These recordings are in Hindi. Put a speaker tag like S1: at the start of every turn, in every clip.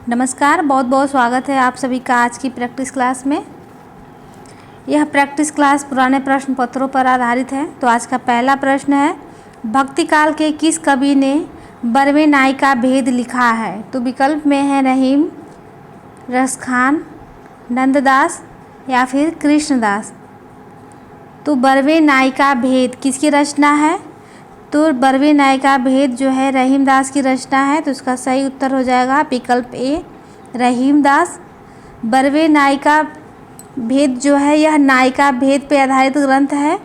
S1: नमस्कार, बहुत बहुत स्वागत है आप सभी का आज की प्रैक्टिस क्लास में। यह प्रैक्टिस क्लास पुराने प्रश्न पत्रों पर आधारित है। तो आज का पहला प्रश्न है, भक्ति काल के किस कवि ने 12वें नाई का भेद लिखा है? तो विकल्प में है रहीम, रसखान, नंददास या फिर कृष्णदास। तो 12वें नाई का भेद किसकी रचना है? तो 12वें नाई का भेद जो है रहीमदास की रचना है। तो इसका सही उत्तर हो जाएगा विकल्प ए, रहीमदास। 12वें नाई का भेद जो है यह नाई का भेद पर आधारित ग्रंथ है।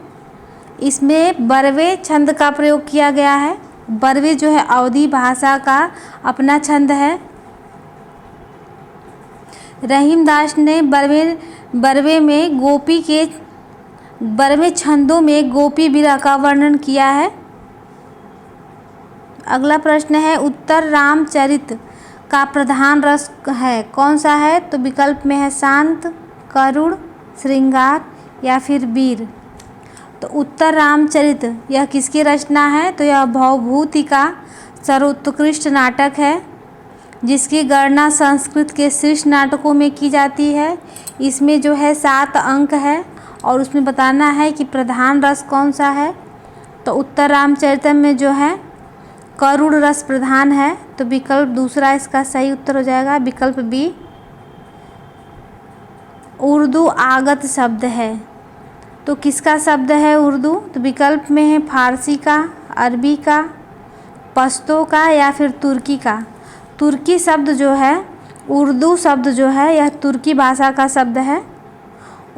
S1: इसमें 12वें छंद का प्रयोग किया गया है। 12वें जो है अवधी भाषा का अपना छंद है। रहीमदास ने 12वें छंदों में गोपी विरह का वर्णन किया है। अगला प्रश्न है, उत्तर रामचरित का प्रधान रस है कौन सा है? तो विकल्प में है शांत, करुण, श्रृंगार या फिर वीर। तो उत्तर रामचरित यह किसकी रचना है? तो यह भवभूति का सर्वोत्कृष्ट नाटक है, जिसकी गणना संस्कृत के शीर्ष नाटकों में की जाती है। इसमें जो है 7 अंक है और उसमें बताना है कि प्रधान रस कौन सा है। तो उत्तर रामचरितम में जो है करुण रस प्रधान है। तो विकल्प दूसरा इसका सही उत्तर हो जाएगा विकल्प बी। उर्दू आगत शब्द है, तो किसका शब्द है उर्दू? तो विकल्प में है फारसी का, अरबी का, पश्तो का या फिर तुर्की का। तुर्की शब्द जो है, उर्दू शब्द जो है यह तुर्की भाषा का शब्द है।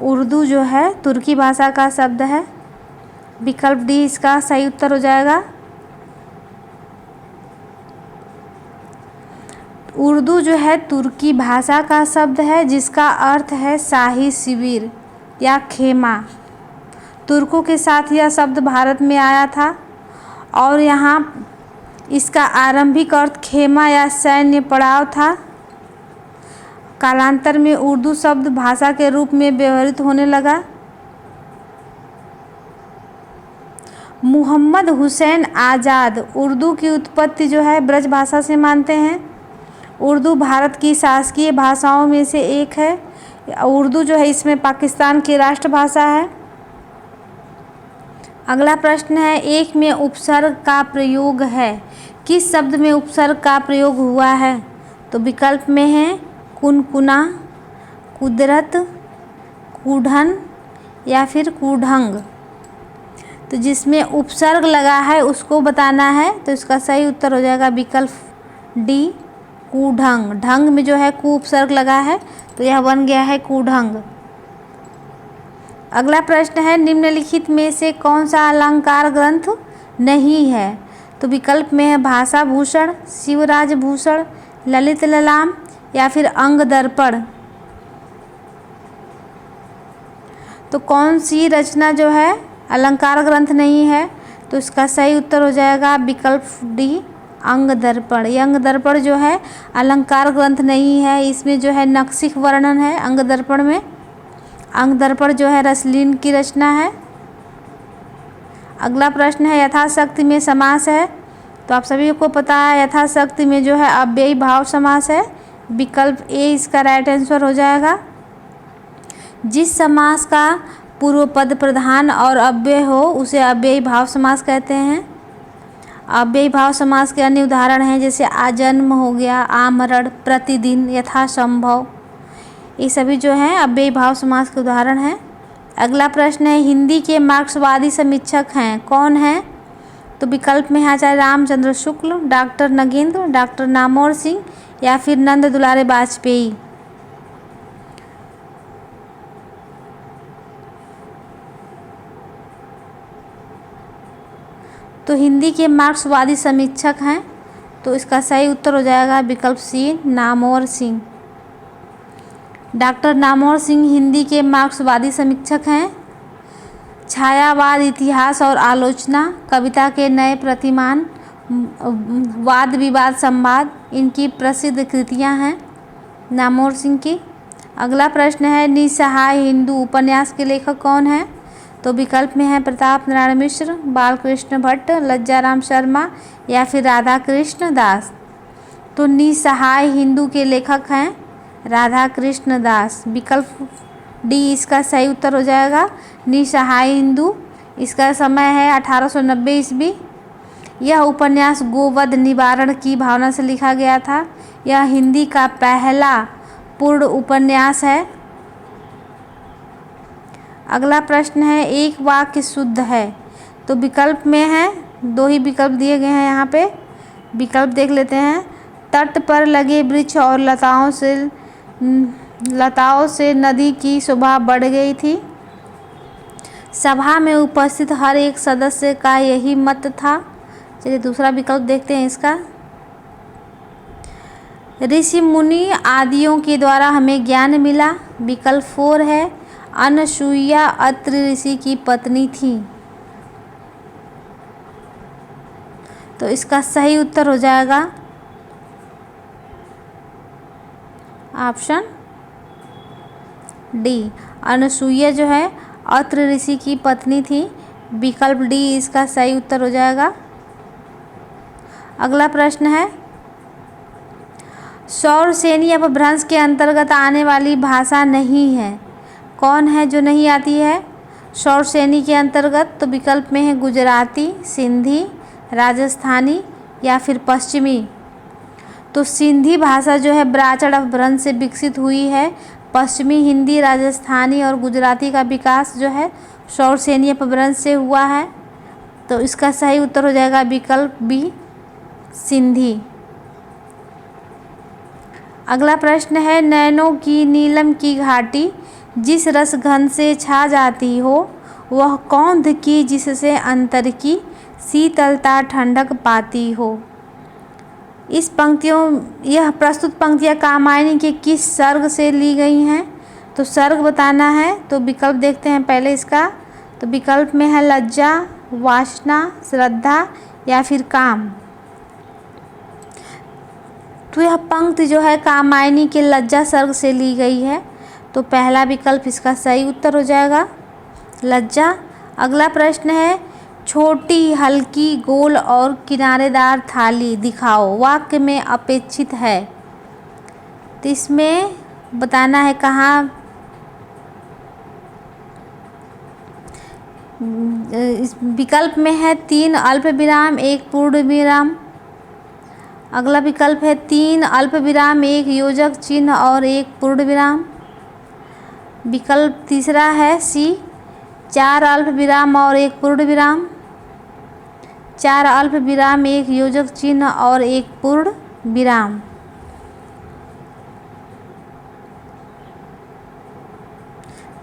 S1: उर्दू जो है तुर्की भाषा का शब्द है। विकल्प डी इसका सही उत्तर हो जाएगा। उर्दू जो है तुर्की भाषा का शब्द है, जिसका अर्थ है शाही शिविर या खेमा। तुर्कों के साथ यह शब्द भारत में आया था और यहाँ इसका आरंभिक अर्थ खेमा या सैन्य पड़ाव था। कालांतर में उर्दू शब्द भाषा के रूप में व्यवहृत होने लगा। मोहम्मद हुसैन आज़ाद उर्दू की उत्पत्ति जो है ब्रज भाषा से मानते हैं। उर्दू भारत की शासकीय भाषाओं में से एक है। उर्दू जो है इसमें पाकिस्तान की राष्ट्रभाषा है। अगला प्रश्न है, एक में उपसर्ग का प्रयोग है, किस शब्द में उपसर्ग का प्रयोग हुआ है? तो विकल्प में है कुनकुना, कुदरत, कूढ़न या फिर कूढ़ंग। तो जिसमें उपसर्ग लगा है उसको बताना है। तो इसका सही उत्तर हो जाएगा विकल्प डी, कूढ़ंग। ढंग में जो है कु उपसर्ग लगा है तो यह बन गया है कूढ़ंग। अगला प्रश्न है, निम्नलिखित में से कौन सा अलंकार ग्रंथ नहीं है? तो विकल्प में है भाषा भूषण, शिवराज भूषण, ललित ललाम या फिर अंग दर्पण। तो कौन सी रचना जो है अलंकार ग्रंथ नहीं है? तो इसका सही उत्तर हो जाएगा विकल्प डी, अंग दर्पण। ये अंग दर्पण जो है अलंकार ग्रंथ नहीं है। इसमें जो है नक्सिक वर्णन है अंग दर्पण में। अंग दर्पण जो है रसलीन की रचना है। अगला प्रश्न है, यथाशक्ति में समास है। तो आप सभी को पता है यथाशक्ति में जो है अव्ययी भाव समास है। विकल्प ए इसका राइट आंसर हो जाएगा। जिस समास का पूर्व पद प्रधान और अव्यय हो उसे अव्ययी भाव समास कहते हैं। अव्ययी भाव समास के अन्य उदाहरण हैं जैसे आजन्म हो गया, आमरण, प्रतिदिन, यथासंभव। ये सभी जो हैं अव्ययी भाव समास के उदाहरण हैं। अगला प्रश्न है, हिंदी के मार्क्सवादी समीक्षक हैं कौन हैं? तो विकल्प में है आचार्य रामचंद्र शुक्ल, डॉक्टर नगेंद्र, डॉक्टर नामवर सिंह या फिर नंद दुलारे वाजपेयी। तो हिंदी के मार्क्सवादी समीक्षक हैं। तो इसका सही उत्तर हो जाएगा विकल्प सी, नामवर सिंह। डॉक्टर नामवर सिंह हिंदी के मार्क्सवादी समीक्षक हैं। छायावाद, इतिहास और आलोचना, कविता के नए प्रतिमान, वाद विवाद संवाद इनकी प्रसिद्ध कृतियां हैं नामवर सिंह की। अगला प्रश्न है, निसहाय हिंदू उपन्यास के लेखक कौन हैं? तो विकल्प में है प्रताप नारायण मिश्र, बालकृष्ण भट्ट, लज्जाराम शर्मा या फिर राधा कृष्ण दास। तो निसहाय हिंदू के लेखक हैं राधा कृष्ण दास। विकल्प डी इसका सही उत्तर हो जाएगा, निसहाय हिंदू। इसका समय है 1890 ईस्वी। यह उपन्यास गोवध निवारण की भावना से लिखा गया था। यह हिंदी का पहला पूर्ण उपन्यास है। अगला प्रश्न है, एक वाक्य शुद्ध है। तो विकल्प में है, दो ही विकल्प दिए गए हैं यहाँ पे। विकल्प देख लेते हैं। तट पर लगे वृक्ष और लताओं से नदी की शोभा बढ़ गई थी। सभा में उपस्थित हर एक सदस्य का यही मत था। चलिए दूसरा विकल्प देखते हैं इसका। ऋषि मुनि आदियों के द्वारा हमें ज्ञान मिला। विकल्प 4 है, अनसुईया अत्रि ऋषि की पत्नी थी। तो इसका सही उत्तर हो जाएगा ऑप्शन डी, अनसुईया जो है अत्रि ऋषि की पत्नी थी। विकल्प डी इसका सही उत्तर हो जाएगा। अगला प्रश्न है, सौरसेनी अपभ्रंश के अंतर्गत आने वाली भाषा नहीं है। कौन है जो नहीं आती है सौरसेनी के अंतर्गत? तो विकल्प में है गुजराती, सिंधी, राजस्थानी या फिर पश्चिमी। तो सिंधी भाषा जो है ब्राचड़ अपभ्रंश से विकसित हुई है। पश्चिमी हिंदी, राजस्थानी और गुजराती का विकास जो है सौरसेनी अपभ्रंश से हुआ है। तो इसका सही उत्तर हो जाएगा विकल्प बी, सिंधी। अगला प्रश्न है, नैनों की नीलम की घाटी जिस रस घन से छा जाती हो वह कौंध की जिससे अंतर की शीतलता ठंडक पाती हो। यह प्रस्तुत पंक्तियाँ कामायनी के किस सर्ग से ली गई हैं? तो सर्ग बताना है। तो विकल्प देखते हैं पहले इसका। तो विकल्प में है लज्जा, वासना, श्रद्धा या फिर काम। तो यह पंक्ति जो है कामायनी के लज्जा सर्ग से ली गई है। तो पहला विकल्प इसका सही उत्तर हो जाएगा, लज्जा। अगला प्रश्न है, छोटी, हल्की, गोल और किनारेदार थाली दिखाओ, वाक्य में अपेक्षित है। तो इसमें बताना है कहाँ। इस विकल्प में है 3 अल्प विराम 1 पूर्ण विराम। अगला विकल्प है 3 अल्प विराम 1 योजक चिन्ह और 1 पूर्ण विराम। विकल्प तीसरा है सी, 4 अल्प विराम और 1 पूर्ण विराम। 4 अल्प विराम 1 योजक चिन्ह और 1 पूर्ण विराम।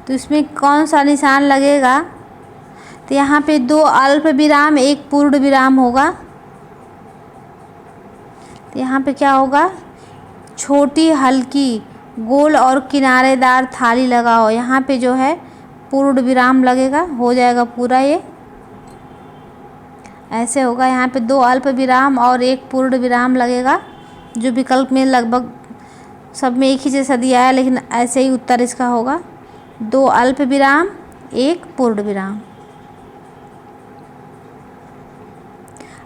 S1: तो इसमें कौन सा निशान लगेगा? तो यहाँ पे 2 अल्प विराम 1 पूर्ण विराम होगा। तो यहाँ पे क्या होगा, छोटी, हल्की, गोल और किनारेदार थाली लगाओ। यहाँ पे जो है पूर्ण विराम लगेगा, हो जाएगा पूरा। ये ऐसे होगा। यहाँ पे 2 अल्प विराम और 1 पूर्ण विराम लगेगा, जो विकल्प में लगभग सब में एक ही जैसा दिया है, लेकिन ऐसे ही उत्तर इसका होगा। 2 अल्प विराम 1 पूर्ण विराम।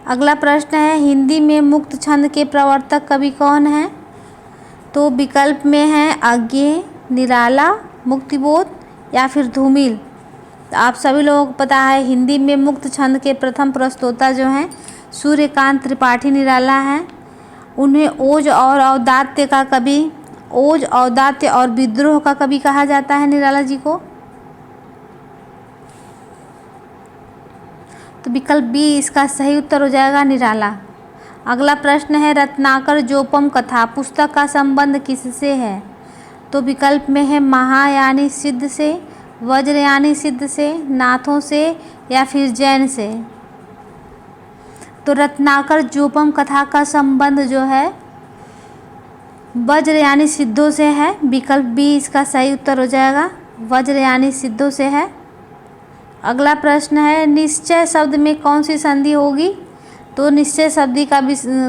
S1: अगला प्रश्न है, हिंदी में मुक्त छंद के प्रवर्तक कवि कौन है? तो विकल्प में है अज्ञेय, निराला, मुक्तिबोध या फिर धूमिल। तो आप सभी लोगों को पता है हिंदी में मुक्त छंद के प्रथम प्रस्तोता जो हैं सूर्यकांत त्रिपाठी निराला हैं। उन्हें ओज और औदात्य का कवि, ओज, औदात्य और विद्रोह का कवि कहा जाता है निराला जी को। तो विकल्प बी इसका सही उत्तर हो जाएगा, निराला। अगला प्रश्न है, रत्नाकर जोपम कथा पुस्तक का संबंध किससे है? तो विकल्प में है महायानी सिद्ध से, वज्रयानी सिद्ध से, नाथों से या फिर जैन से। तो रत्नाकर जोपम कथा का संबंध जो है वज्रयानी सिद्धों से है। विकल्प बी इसका सही उत्तर हो जाएगा, वज्रयानी सिद्धों से है। अगला प्रश्न है, निश्चय शब्द में कौन सी संधि होगी? तो निश्चय शब्द का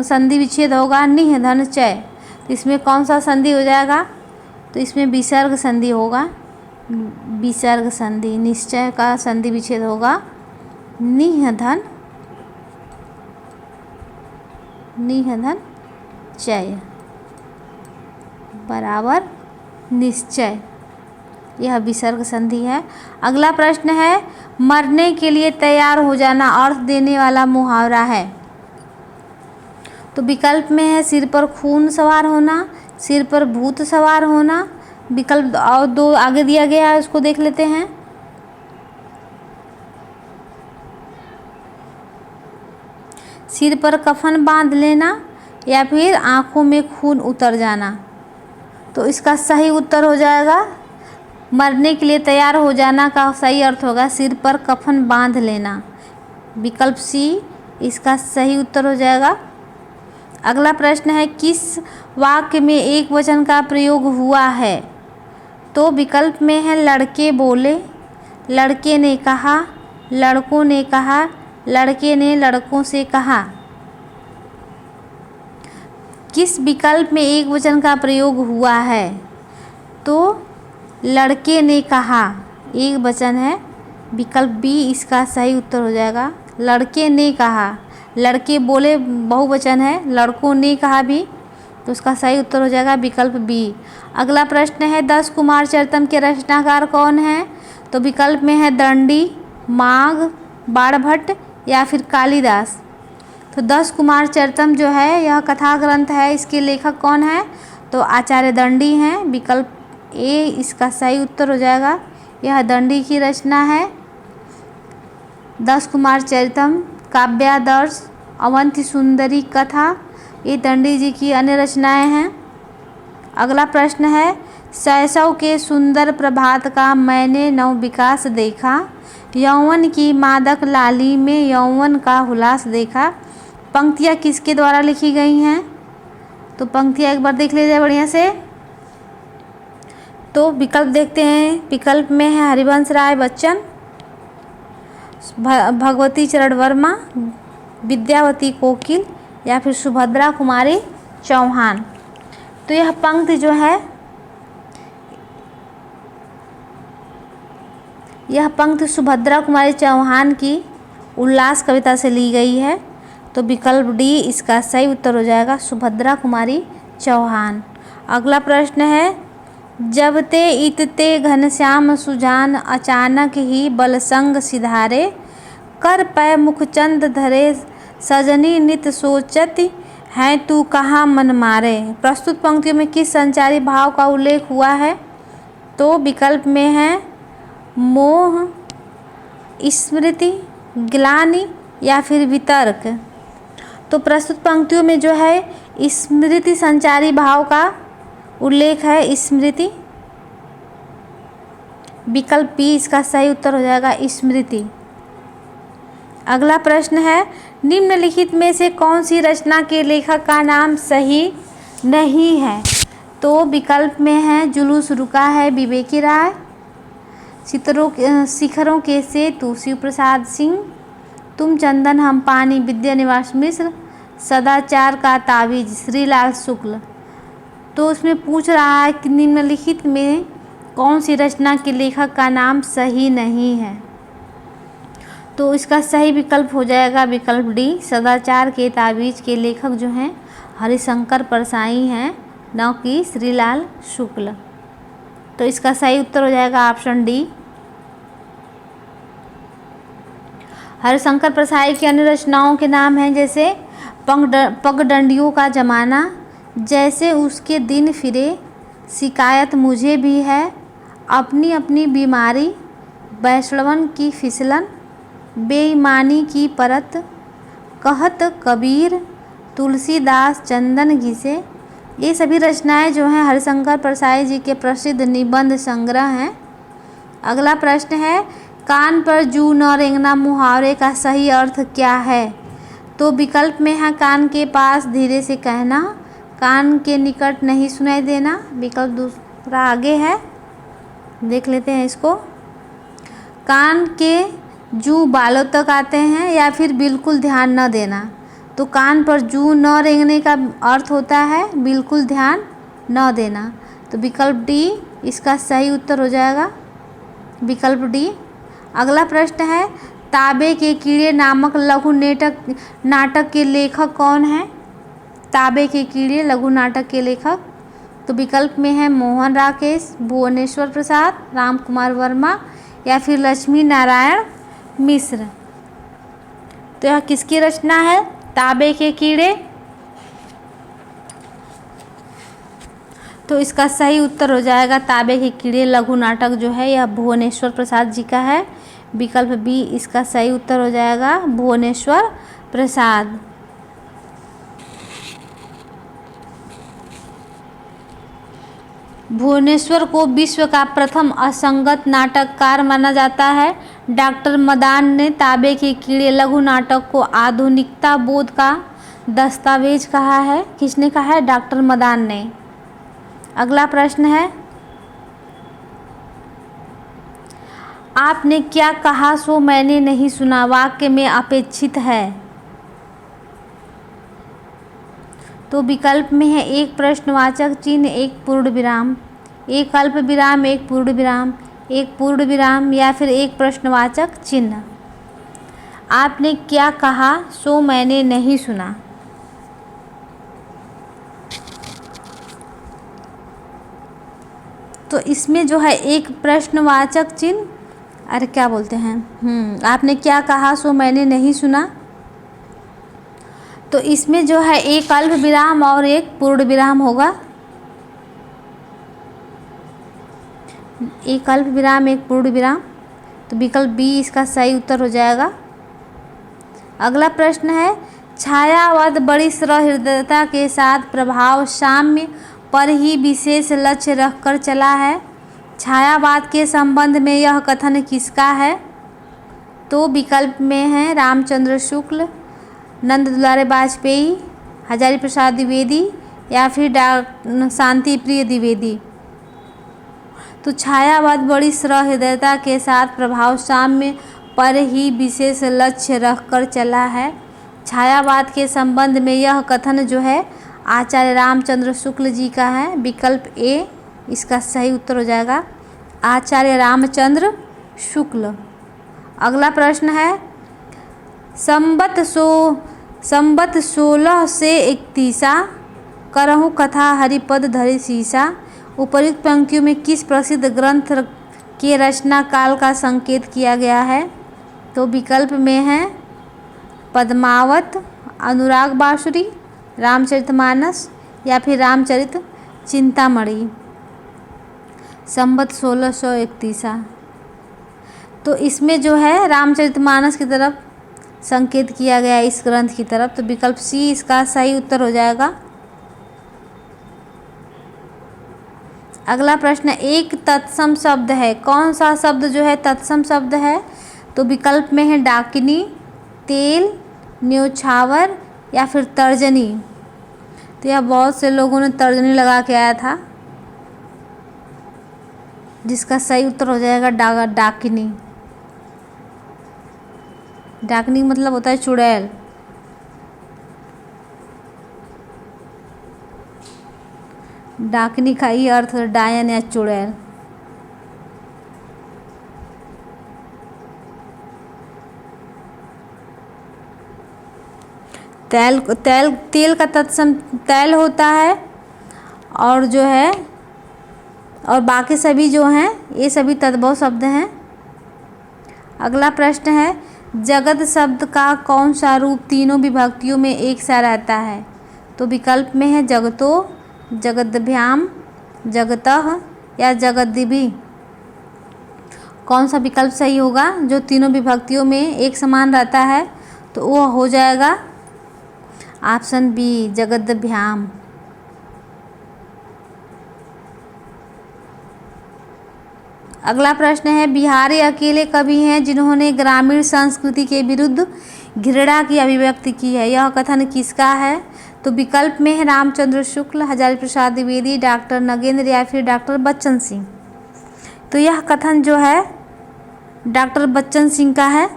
S1: संधि विच्छेद होगा निह धन चय। इसमें कौन सा संधि हो जाएगा? तो इसमें विसर्ग संधि होगा, विसर्ग संधि। निश्चय का संधि विच्छेद होगा निह धन चय बराबर निश्चय, यह विसर्ग संधि है। अगला प्रश्न है, मरने के लिए तैयार हो जाना अर्थ देने वाला मुहावरा है। तो विकल्प में है सिर पर खून सवार होना, सिर पर भूत सवार होना। विकल्प और दो आगे दिया गया है, उसको देख लेते हैं। सिर पर कफन बांध लेना या फिर आंखों में खून उतर जाना। तो इसका सही उत्तर हो जाएगा, मरने के लिए तैयार हो जाना का सही अर्थ होगा सिर पर कफन बांध लेना। विकल्प सी इसका सही उत्तर हो जाएगा। अगला प्रश्न है, किस वाक्य में एक वचन का प्रयोग हुआ है? तो विकल्प में है लड़के बोले, लड़के ने कहा, लड़कों ने कहा, लड़के ने लड़कों से कहा। किस विकल्प में एक वचन का प्रयोग हुआ है? तो लड़के ने कहा एक वचन है, विकल्प बी इसका सही उत्तर हो जाएगा। लड़के ने कहा, लड़के बोले बहुवचन है, लड़कों ने कहा भी, तो उसका सही उत्तर हो जाएगा विकल्प बी। अगला प्रश्न है, 10 कुमार चरितम के रचनाकार कौन हैं? तो विकल्प में है दंडी, माघ, बाणभट्ट या फिर कालिदास। तो 10 कुमार चरितम जो है यह कथा ग्रंथ है, इसके लेखक कौन है? तो आचार्य दंडी हैं। विकल्प ए इसका सही उत्तर हो जाएगा, यह दंडी की रचना है। 10 कुमार चरितम, काव्यादर्श, अवंति सुंदरी कथा, ये दंडी जी की अन्य रचनाएं हैं। अगला प्रश्न है, शैशव के सुंदर प्रभात का मैंने नव विकास देखा, यौवन की मादक लाली में यौवन का हुलास देखा। पंक्तियाँ किसके द्वारा लिखी गई हैं? तो पंक्तियाँ एक बार देख लीजिए बढ़िया से। तो विकल्प देखते हैं। विकल्प में है हरिवंश राय बच्चन, भगवती चरण वर्मा, विद्यावती कोकिल या फिर सुभद्रा कुमारी चौहान। तो यह पंक्ति जो है, यह पंक्ति सुभद्रा कुमारी चौहान की उल्लास कविता से ली गई है। तो विकल्प डी इसका सही उत्तर हो जाएगा, सुभद्रा कुमारी चौहान। अगला प्रश्न है, जब ते इतते घनश्याम सुजान अचानक ही बलसंग सिधारे, कर पै मुखचंद धरे सजनी नित सोचती है तू कहाँ मन मारे। प्रस्तुत पंक्तियों में किस संचारी भाव का उल्लेख हुआ है? तो विकल्प में है मोह, स्मृति, ग्लानि या फिर वितर्क। तो प्रस्तुत पंक्तियों में जो है स्मृति संचारी भाव का उल्लेख है, स्मृति। विकल्प बी इसका सही उत्तर हो जाएगा, स्मृति। अगला प्रश्न है, निम्नलिखित में से कौन सी रचना के लेखक का नाम सही नहीं है? तो विकल्प में है जुलूस रुका है विवेकी राय, शिखरों के सेतु शिव प्रसाद सिंह, तुम चंदन हम पानी विद्यानिवास मिश्र, सदाचार का तावीज श्रीलाल शुक्ल। तो उसमें पूछ रहा है कि निम्नलिखित में कौन सी रचना के लेखक का नाम सही नहीं है? तो इसका सही विकल्प हो जाएगा विकल्प डी, सदाचार के तावीज के लेखक जो हैं हरिशंकर परसाई हैं, न कि श्रीलाल शुक्ल। तो इसका सही उत्तर हो जाएगा ऑप्शन डी। हरिशंकर परसाई की अन्य रचनाओं के नाम हैं जैसे पगडंडियों का जमाना, जैसे उसके दिन फिरे, शिकायत मुझे भी है, अपनी अपनी बीमारी, वैष्णवन की फिसलन, बेईमानी की परत, कहत कबीर, तुलसीदास चंदन घिसे। ये सभी रचनाएं जो हैं हरिशंकर परसाई जी के प्रसिद्ध निबंध संग्रह हैं। अगला प्रश्न है, कान पर जू न रेंगना मुहावरे का सही अर्थ क्या है? तो विकल्प में है कान के पास धीरे से कहना, कान के निकट नहीं सुनाई देना। विकल्प दूसरा आगे है, देख लेते हैं इसको। कान के जू बालों तक आते हैं या फिर बिल्कुल ध्यान न देना। तो कान पर जू न रेंगने का अर्थ होता है बिल्कुल ध्यान न देना। तो विकल्प डी इसका सही उत्तर हो जाएगा, विकल्प डी। अगला प्रश्न है, ताबे के कीड़े नामक लघु नाटक के लेखक कौन हैं? ताबे के कीड़े लघु नाटक के लेखक? तो विकल्प में है मोहन राकेश, भुवनेश्वर प्रसाद, राम कुमार वर्मा या फिर लक्ष्मी नारायण मिश्र। तो यह किसकी रचना है? ताबे के कीड़े। तो इसका सही उत्तर हो जाएगा ताबे के कीड़े लघु नाटक जो है यह भुवनेश्वर प्रसाद जी का है। विकल्प बी इसका सही उत्तर हो जाएगा, भुवनेश्वर प्रसाद। भुवनेश्वर को विश्व का प्रथम असंगत नाटककार माना जाता है। डॉक्टर मदान ने ताबे के कीड़े लघु नाटक को आधुनिकता बोध का दस्तावेज कहा है। किसने कहा है? डॉक्टर मदान ने। अगला प्रश्न है, आपने क्या कहा सो मैंने नहीं सुना वाक्य में अपेक्षित है? तो विकल्प में है एक प्रश्नवाचक चिन्ह, एक पूर्ण विराम, एक अल्प विराम, एक पूर्ण विराम, एक पूर्ण विराम या फिर एक प्रश्नवाचक चिन्ह। आपने क्या कहा सो मैंने नहीं सुना। तो इसमें जो है एक प्रश्नवाचक चिन्ह, अरे क्या बोलते हैं, आपने क्या कहा सो मैंने नहीं सुना। तो इसमें जो है एक अल्प विराम और एक पूर्ण विराम होगा। एक अल्प विराम, एक पूर्ण विराम। तो विकल्प बी इसका सही उत्तर हो जाएगा। अगला प्रश्न है, छायावाद बड़ी सहृदयता के साथ प्रभाव साम्य पर ही विशेष लक्ष्य रखकर चला है। छायावाद के संबंध में यह कथन किसका है? तो विकल्प में है रामचंद्र शुक्ल, नंद दुलारे वाजपेयी, हजारी प्रसाद द्विवेदी या फिर शांति प्रिय द्विवेदी। तो छायावाद बड़ी सहृदयता के साथ प्रभाव साम्य पर ही विशेष लक्ष्य रखकर चला है। छायावाद के संबंध में यह कथन जो है आचार्य रामचंद्र शुक्ल जी का है। विकल्प ए इसका सही उत्तर हो जाएगा, आचार्य रामचंद्र शुक्ल। अगला प्रश्न है, संबत 16 से 31 करहु कथा हरिपद धरि शीशा। उपर्युक्त पंक्तियों में किस प्रसिद्ध ग्रंथ के रचना काल का संकेत किया गया है? तो विकल्प में है पद्मावत, अनुराग बांसुरी, रामचरितमानस या फिर रामचरित चिंतामणि। संबत 1631। तो इसमें जो है रामचरितमानस की तरफ संकेत किया गया है, इस ग्रंथ की तरफ। तो विकल्प सी इसका सही उत्तर हो जाएगा। अगला प्रश्न, एक तत्सम शब्द है। कौन सा शब्द जो है तत्सम शब्द है? तो विकल्प में है डाकिनी, तेल, न्योछावर या फिर तर्जनी। तो यह बहुत से लोगों ने तर्जनी लगा के आया था, जिसका सही उत्तर हो जाएगा डाकिनी। डाकिनी मतलब होता है चुड़ैल। डाकिनी का ही अर्थ डायन या चुड़ैल। तेल का तत्सम तैल होता है, और जो है और बाकी सभी जो हैं ये सभी तद्भव शब्द हैं। अगला प्रश्न है, जगत शब्द का कौन सा रूप तीनों विभक्तियों में एक सा रहता है? तो विकल्प में है जगतो, जगद्भ्याम, जगतः या जगद्दिभि। कौन सा विकल्प सही होगा जो तीनों विभक्तियों में एक समान रहता है? तो वो हो जाएगा ऑप्शन बी, जगद्भ्याम। अगला प्रश्न है, बिहारी अकेले कवि हैं जिन्होंने ग्रामीण संस्कृति के विरुद्ध घृणा की अभिव्यक्ति की है। यह कथन किसका है? तो विकल्प में है रामचंद्र शुक्ल, हजारी प्रसाद द्विवेदी, डॉक्टर नगेंद्र या फिर डॉक्टर बच्चन सिंह। तो यह कथन जो है डॉक्टर बच्चन सिंह का है।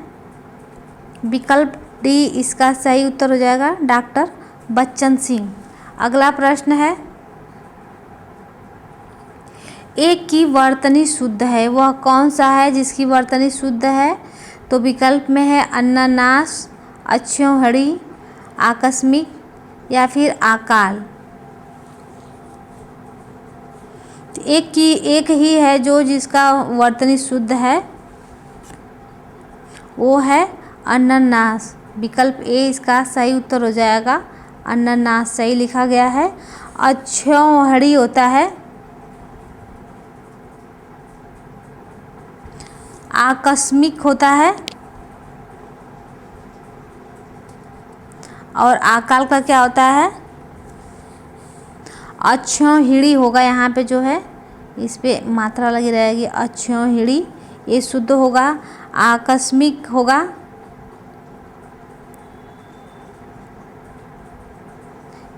S1: विकल्प डी इसका सही उत्तर हो जाएगा, डॉक्टर बच्चन सिंह। अगला प्रश्न है, एक की वर्तनी शुद्ध है, वह कौन सा है जिसकी वर्तनी शुद्ध है? तो विकल्प में है अन्नानास, अक्षौहिणी, आकस्मिक या फिर आकाल। एक ही है जो जिसका वर्तनी शुद्ध है, वो है अनन्नास। विकल्प ए इसका सही उत्तर हो जाएगा, अनन्नास सही लिखा गया है। अक्षौहिणी होता है आकस्मिक होता है, और आकाल का क्या होता है, अक्षौहिणी होगा। यहाँ पे जो है इस पे मात्रा लगी रहेगी, अक्षौहिणी, ये शुद्ध होगा। आकस्मिक होगा,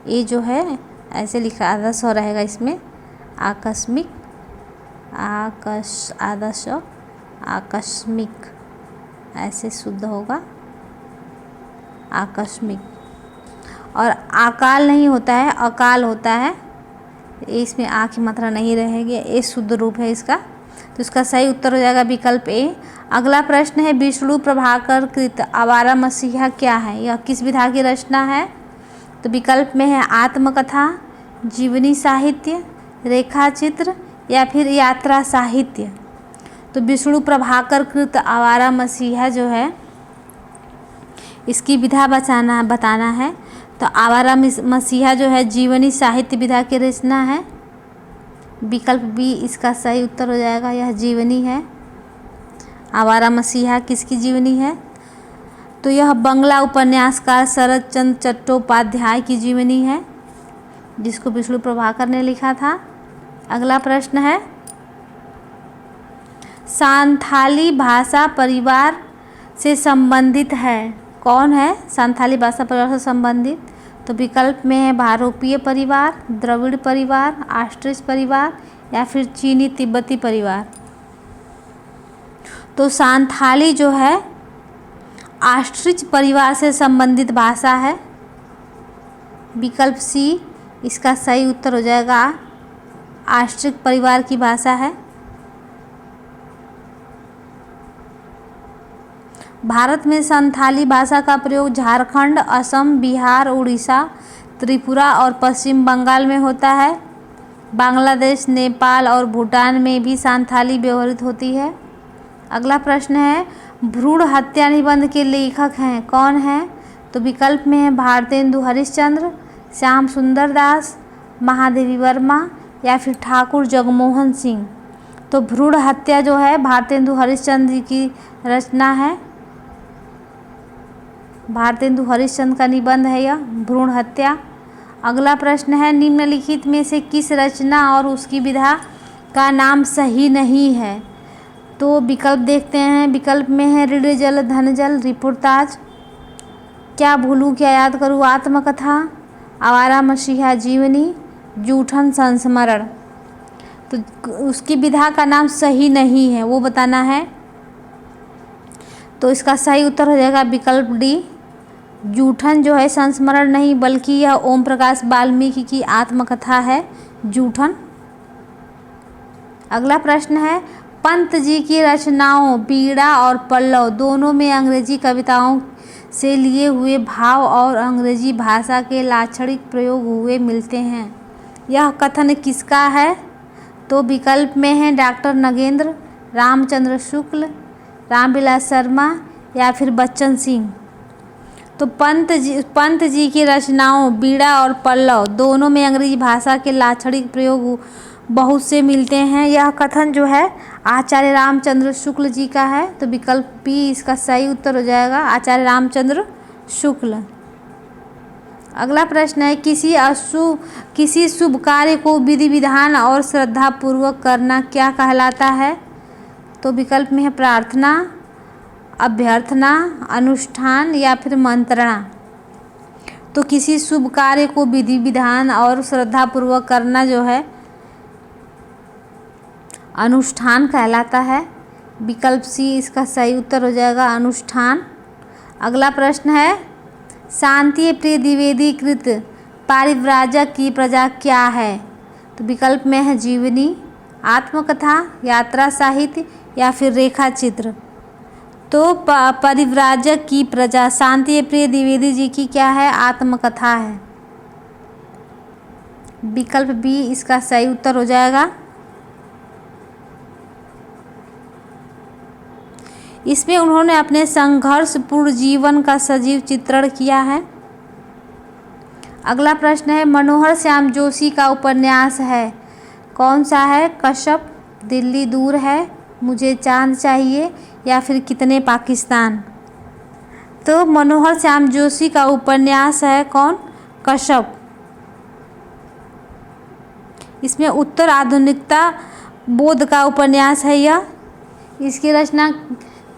S1: ये जो है ऐसे लिखा आधा सौ रहेगा इसमें, आकस्मिक, आधा सौ, आकस्मिक ऐसे शुद्ध होगा, आकस्मिक। और अकाल नहीं होता है, अकाल होता है, इसमें आ की मात्रा नहीं रहेगी, ये शुद्ध रूप है इसका। तो इसका सही उत्तर हो जाएगा विकल्प ए। अगला प्रश्न है, विष्णु प्रभाकर कृत आवारा मसीहा क्या है? यह किस विधा की रचना है? तो विकल्प में है आत्मकथा, जीवनी साहित्य, रेखाचित्र या फिर यात्रा साहित्य। तो विष्णु प्रभाकर कृत आवारा मसीहा जो है, इसकी विधा बताना है। तो आवारा मसीहा जो है जीवनी साहित्य विधा की रचना है। विकल्प बी इसका सही उत्तर हो जाएगा, यह जीवनी है। आवारा मसीहा किसकी जीवनी है? तो यह बंगला उपन्यासकार शरद चंद्र चट्टोपाध्याय की जीवनी है, जिसको विष्णु प्रभाकर ने लिखा था। अगला प्रश्न है, सांथाली भाषा परिवार से संबंधित है, कौन है सांथाली भाषा परिवार से संबंधित? तो विकल्प में है भारोपीय परिवार, द्रविड़ परिवार, आस्ट्रिच परिवार या फिर चीनी तिब्बती परिवार। तो सांथाली जो है आस्ट्रिच परिवार से संबंधित भाषा है। विकल्प सी इसका सही उत्तर हो जाएगा, आस्ट्रिच परिवार की भाषा है। भारत में संथाली भाषा का प्रयोग झारखंड, असम, बिहार, उड़ीसा, त्रिपुरा और पश्चिम बंगाल में होता है। बांग्लादेश, नेपाल और भूटान में भी संथाली व्यवहृत होती है। अगला प्रश्न है, भ्रूण हत्या निबंध के लेखक हैं, कौन हैं? तो विकल्प में है भारतेंदु हरिश्चंद्र, श्याम सुंदर दास, महादेवी वर्मा या फिर ठाकुर जगमोहन सिंह। तो भ्रूण हत्या जो है भारतेंदु हरिश्चंद्र जी की रचना है। भारतेंदु हरिश्चंद्र का निबंध है यह भ्रूण हत्या। अगला प्रश्न है, निम्नलिखित में से किस रचना और उसकी विधा का नाम सही नहीं है? तो विकल्प देखते हैं। विकल्प में है ऋण जल धन जल, रिपोर्टाज, क्या भूलूं क्या याद करूं, आत्मकथा, आवारा मसीहा जीवनी, जूठन संस्मरण। तो उसकी विधा का नाम सही नहीं है, वो बताना है। तो इसका सही उत्तर हो जाएगा विकल्प डी, जूठन जो है संस्मरण नहीं, बल्कि यह ओम प्रकाश वाल्मीकि की आत्मकथा है जूठन। अगला प्रश्न है, पंत जी की रचनाओं बीड़ा और पल्लव दोनों में अंग्रेजी कविताओं से लिए हुए भाव और अंग्रेजी भाषा के लाक्षणिक प्रयोग हुए मिलते हैं। यह कथन किसका है? तो विकल्प में है डॉक्टर नगेंद्र, रामचंद्र शुक्ल, रामविलास शर्मा या फिर बच्चन सिंह। तो पंत जी की रचनाओं बीड़ा और पल्लव दोनों में अंग्रेजी भाषा के लाक्षणिक प्रयोग बहुत से मिलते हैं। यह कथन जो है आचार्य रामचंद्र शुक्ल जी का है। तो विकल्प बी इसका सही उत्तर हो जाएगा, आचार्य रामचंद्र शुक्ल। अगला प्रश्न है, किसी शुभ कार्य को विधि विधान और श्रद्धा पूर्वक करना क्या कहलाता है? तो विकल्प में है प्रार्थना, अभ्यर्थना, अनुष्ठान या फिर मंत्रणा। तो किसी शुभ कार्य को विधि विधान और श्रद्धा पूर्वक करना जो है अनुष्ठान कहलाता है। विकल्प सी इसका सही उत्तर हो जाएगा, अनुष्ठान। अगला प्रश्न है, शांति प्रिय द्विवेदी कृत पारिव्राजक की प्रजा क्या है? तो विकल्प में है जीवनी, आत्मकथा, यात्रा साहित्य या फिर रेखा चित्र। तो परिव्राजक की प्रजा शांति प्रिय द्विवेदी जी की क्या है? आत्मकथा है। विकल्प बी इसका सही उत्तर हो जाएगा। इसमें उन्होंने अपने संघर्षपूर्ण जीवन का सजीव चित्रण किया है। अगला प्रश्न है, मनोहर श्याम जोशी का उपन्यास है, कौन सा है? कश्यप, दिल्ली दूर है, मुझे चांद चाहिए या फिर कितने पाकिस्तान। तो मनोहर श्याम जोशी का उपन्यास है कौन? कश्यप। इसमें उत्तर आधुनिकता बोध का उपन्यास है यह। इसकी रचना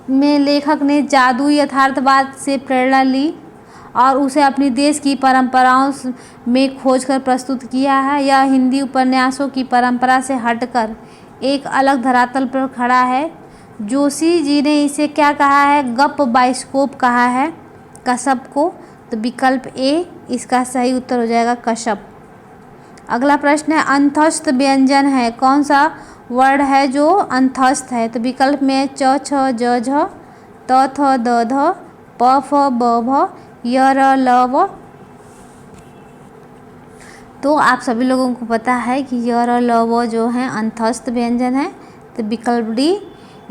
S1: में लेखक ने जादू यथार्थवाद से प्रेरणा ली और उसे अपनी देश की परंपराओं में खोजकर प्रस्तुत किया है। यह हिंदी उपन्यासों की परंपरा से हटकर एक अलग धरातल पर खड़ा है। जोशी जी ने इसे क्या कहा है? गप बाइस्कोप कहा है कश्यप को। तो विकल्प ए इसका सही उत्तर हो जाएगा, कश्यप। अगला प्रश्न है, अंतस्थ व्यंजन है, कौन सा वर्ड है जो अंतस्थ है? तो विकल्प में च छ ज झ त थ द ध प फ ब भ य र ल व। तो आप सभी लोगों को पता है कि य र ल व जो है अंतस्थ व्यंजन है। तो विकल्प डी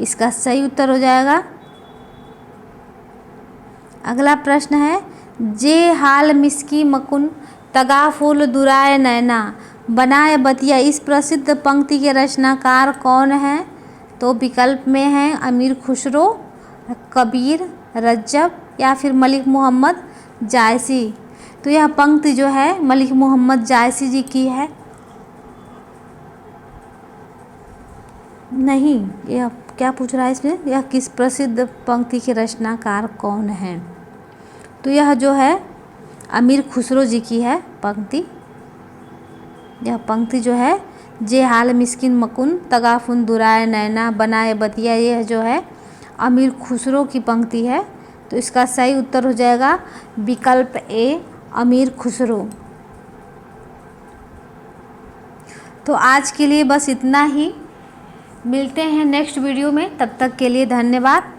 S1: इसका सही उत्तर हो जाएगा। अगला प्रश्न है, जे हाल मिस्की मकुन तगा फूल दुराए नैना बनाए बतिया, इस प्रसिद्ध पंक्ति के रचनाकार कौन है? तो विकल्प में है अमीर खुसरो, कबीर, रज्जब या फिर मलिक मोहम्मद जायसी। तो यह पंक्ति जो है मलिक मोहम्मद जायसी जी की है। नहीं, यह क्या पूछ रहा है इसमें, यह किस प्रसिद्ध पंक्ति के रचनाकार कौन है? तो यह जो है अमीर खुसरो जी की है पंक्ति। यह पंक्ति जो है, जे हाल मिस्किन मकुन तगाफुन दुराए नैना बनाए बतिया, यह जो है अमीर खुसरो की पंक्ति है। तो इसका सही उत्तर हो जाएगा विकल्प ए, अमीर खुसरो। तो आज के लिए बस इतना ही। मिलते हैं नेक्स्ट वीडियो में, तब तक के लिए धन्यवाद।